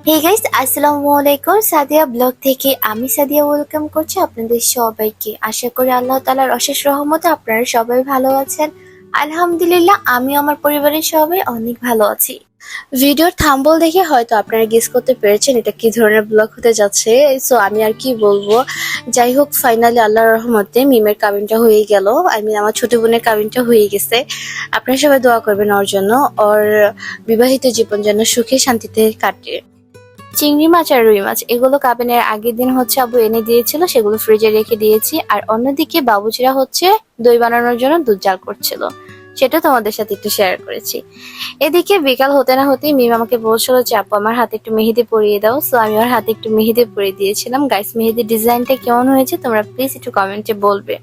Hey guys, আসসালামু আলাইকুম। Sadia blog থেকে আমি সাদিয়া ওয়েলকাম করছি আপনাদের সবাইকে। আশা করি আল্লাহ তাআলার অশেষ রহমতে আপনারা সবাই ভালো আছেন। আলহামদুলিল্লাহ, আমি আমার পরিবারের সবাই অনেক ভালো আছি। ভিডিওর থাম্বনেল দেখে হয়তো আপনারা গেস করতে পেরেছেন এটা কি ধরনের ব্লগ হতে যাচ্ছে। সো আমি আর কি বলবো, যাই হোক, ফাইনালি আল্লাহর রহমতে মিমের কাবিনটা হয়ে গেল। আমার ছোট বোনের কাবিনটা হয়ে গেছে। আপনারা সবাই দোয়া করবেন ওর জন্য, ওর বিবাহিত জীবন যেন সুখে শান্তিতে কাটে। চিংড়ি মাছ আর রুই মাছ এগুলো কাবিনের আগের দিন আব্বু এনে দিয়েছিল, সেগুলো ফ্রিজে রেখে দিয়েছি। আর অন্যদিকে বাবুচিরা দই বানানোর জন্য দুধ জাল করছিল, সেটা তোমাদের সাথে একটু শেয়ার করেছি। এদিকে বিকাল হতে না হতেই মিম আমাকে বলছিল যে আপু আমার হাতে একটু মেহেদি পরিয়ে দাও। সো আমি ওর হাতে একটু মেহেদি পরিয়ে দিয়েছিলাম। গাইস, মেহেদির ডিজাইনটা কেমন হয়েছে তোমরা প্লিজ একটু কমেন্টে বলবে।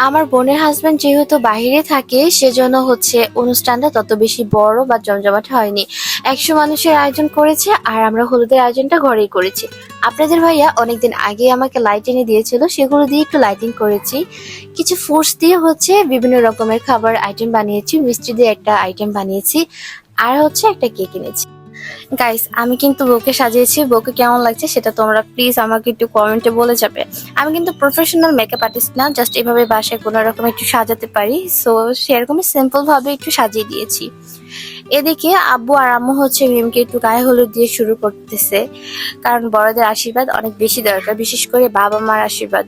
আমার বোনের হাজবেন্ড যেহেতু বাহিরে থাকে, সেজন্য অনুষ্ঠানটা তত বেশি বড় বা জমজমাট হয়নি। 100 মানুষের আয়োজন করেছে, আর আমরা হলুদের আয়োজনটা ঘরেই করেছি। আপনাদের ভাইয়া অনেকদিন আগে আমাকে লাইট এনে দিয়েছিল, সেগুলো দিয়ে একটু লাইটিং করেছি। কিছু ফ্রুটস দিয়ে বিভিন্ন রকমের খাবার আইটেম বানিয়েছি, মিষ্টি দিয়ে একটা আইটেম বানিয়েছি, আর একটা কেক এনেছি। গাইস, আমি কিন্তু বউকে সাজিয়েছি। বউকে কেমন লাগছে সেটা তোমরা প্লিজ আমাকে একটু কমেন্টে বলে যাবে। আমি কিন্তু প্রফেশনাল মেকআপ আর্টিস্ট না, জাস্ট এভাবে বাসায় কোনো রকম একটু সাজাতে পারি। সো সেরকমই সিম্পল ভাবে একটু সাজিয়ে দিয়েছি। এদিকে আব্বু আর আম্মু মিমকে একটু গায়ে হলুদ দিয়ে শুরু করতেছে, কারণ বড়দের আশীর্বাদ অনেক বেশি দরকার, বিশেষ করে বাবা মার আশীর্বাদ,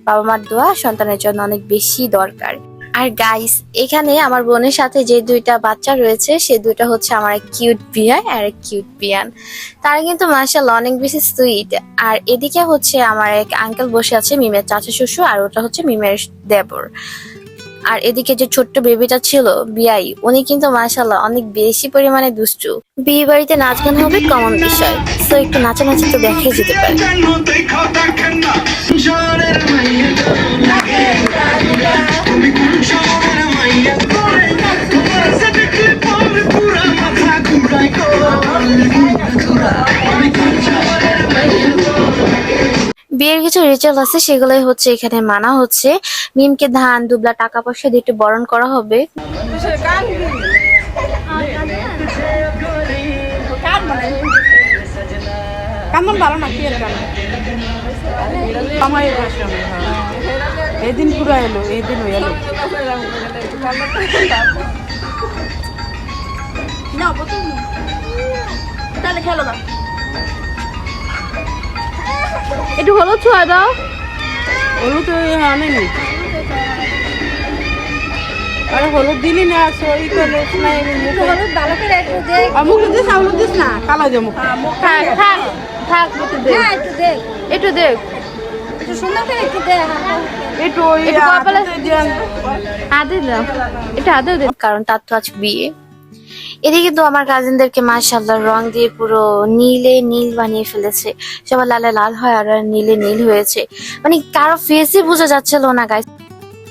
বাবা মার দোয়া সন্তানের জন্য অনেক বেশি দরকার। আর গাইস, এখানে আমার বোনের সাথে যে দুইটা বাচ্চা রয়েছে, সে দুইটা আমার এক কিউট বিয়ান আর এক কিউট বিয়ান। তারা কিন্তু মাশাআল্লাহ অনেক বেশি সুইট। আর এদিকে আমার এক আঙ্কেল বসে আছে, মিমের চাচা শ্বশুর, আর ওটা মিমের দেবর। আর এদিকে যে ছোট্ট বেবিটা ছিল বিয়াই, উনি কিন্তু মাশাআল্লাহ অনেক বেশি পরিমাণে দুষ্টু। বিয়ে বাড়িতে নাচ গান হবে কমন বিষয়, তো একটু নাচানাচি তো দেখাই যেতে পারে। বিয়ের কিছু রিচুয়াল আছে, সেগুলোই এখানে মানা হচ্ছে। মিমকে ধান দুবলা টাকা পয়সা দিয়ে একটু বরণ করা হবে। কেমন ভালো না কি আমার এদিন পুরো এলো, এই দিন হয়ে এলো। তাহলে খেলো না, একটু হলুদ ছোঁয়া দাও। হলুদ আনেনি, আরে হলুদ দিলি না, সই করে হলুদ ভালো করে একটু দে। মুখ দিস না, হলুদ দিস না, কালো যে মুখ। থাক থাক থাক, একটু দে, একটু দে, একটু দে, একটু সুন্দর করে একটু দে, একটু হাতে দাও, একটু হাতেও দে, কারণ তার তো আজ বিয়ে। এদিকে তো আমার কাজিনদেরকে মাশাআল্লাহ রং দিয়ে পুরো নীলে নীল বানিয়ে ফেলেছে। সবার লালে লাল হয় আর নীলে নীল হয়েছে, কারো ফেসে বোঝা যাচ্ছিল না।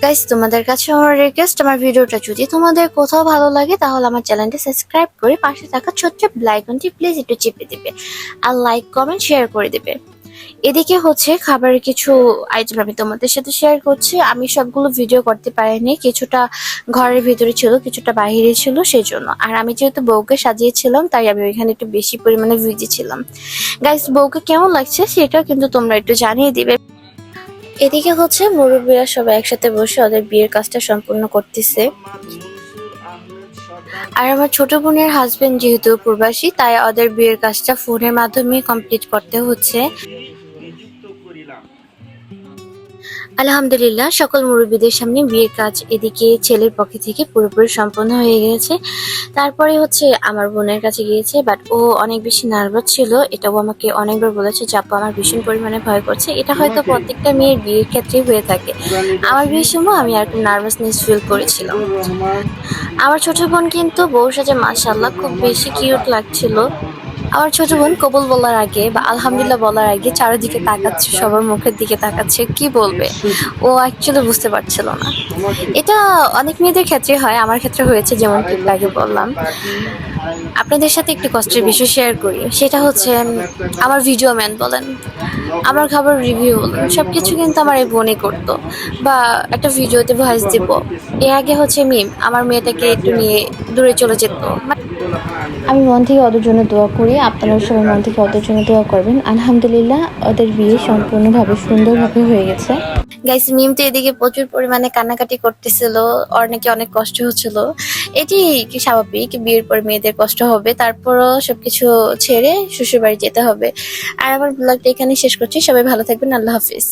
গাইস, তোমাদের কাছে আমার রিকোয়েস্ট, আমার ভিডিওটা যদি তোমাদের কোথাও ভালো লাগে তাহলে আমার চ্যানেলটা সাবস্ক্রাইব করে পাশে থাকা ছোট্ট বেল আইকনটি প্লিজ একটু চেপে দিবে, আর লাইক কমেন্ট শেয়ার করে দিবে। এদিকে খাবারের কিছু আইটেম আমি তোমাদের সাথে শেয়ার করছি। আমি সবগুলো ভিডিও করতে পারিনি, কিছুটা ঘরের ভিতরে ছিল, কিছুটা বাইরে ছিল, সেই জন্য। আর আমি যেহেতু বউকে সাজিয়েছিলাম, তাই আমি ওইখানে একটু বেশি পরিমাণে ভিজে ছিলাম। গাইস, বউকে কেমন লাগছে সেটাও কিন্তু তোমরা একটু জানিয়ে দিবে। এদিকে মুরব্বীরা সবাই একসাথে বসে ওদের বিয়ের কাজটা সম্পূর্ণ করতেছে। আর আমার ছোট বোনের হাজবেন্ড যেহেতু প্রবাসী, তাই ওদের বিয়ের কাজটা ফোনের মাধ্যমে কমপ্লিট করতে হচ্ছে। আলহামদুলিল্লাহ, সকল মুরব্বীদের সামনে বিয়ের কাজ এদিকে ছেলের পক্ষ থেকে পুরোপুরি সম্পন্ন হয়ে গেছে। তারপরে আমার বোনের কাছে গিয়েছে, বাট ও অনেক বেশি নার্ভাস ছিল। এটাও আমাকে অনেকবার বলেছে যে আপু আমার ভীষণ পরিমাণে ভয় করছে। এটা হয়তো প্রত্যেকটা মেয়ের বিয়ের ক্ষেত্রেই হয়ে থাকে। আমার বিয়ের সময় আমি আর একটু নার্ভাসনেস ফিল করেছিলাম। আমার ছোট বোন কিন্তু বউর সাথে মাশাআল্লাহ খুব বেশি কিউট লাগছিল। আমার ছোট বোন কবুল বলার আগে বা আলহামদুলিল্লাহ বলার আগে চারিদিকে তাকাচ্ছে, সবার মুখের দিকে তাকাচ্ছে, কি বলবে ও অ্যাকচুয়ালি বুঝতে পারছিল না। এটা অনেক মেয়েদের ক্ষেত্রে হয়, আমার ক্ষেত্রে হয়েছে, যেমন একটু আগে বললাম। আপনাদের সাথে একটু কষ্টের বিষয় শেয়ার করি, সেটা আমার ভিডিও ম্যান বলেন, আমার খাবার রিভিউ বলেন, সবকিছু কিন্তু আমার এই বোনই করতো। বা একটা ভিডিওতে ভয়েস দিব, এর আগে মিম আমার মেয়েটাকে একটু নিয়ে দূরে চলে যেত, আমি মন থেকে ওদের জন্য দোয়া করি, আপনারাও সবাই মন থেকে ওদের জন্য দোয়া করবেন। আলহামদুলিল্লাহ ওদের বিয়ে সম্পূর্ণভাবে সুন্দরভাবে হয়ে গেছে। গাইস মিম তো এদিকে প্রচুর পরিমাণে কান্নাকাটি করতেছিল, ওর নাকি অনেক কষ্ট হচ্ছিল। এটি কি স্বাভাবিক, বিয়ের পর মেয়েদের কষ্ট হবে, তারপরও সবকিছু ছেড়ে শ্বশুর বাড়ি যেতে হবে। আর আমার ব্লগটা এখানে শেষ করছি, সবাই ভালো থাকবেন, আল্লাহ হাফিজ।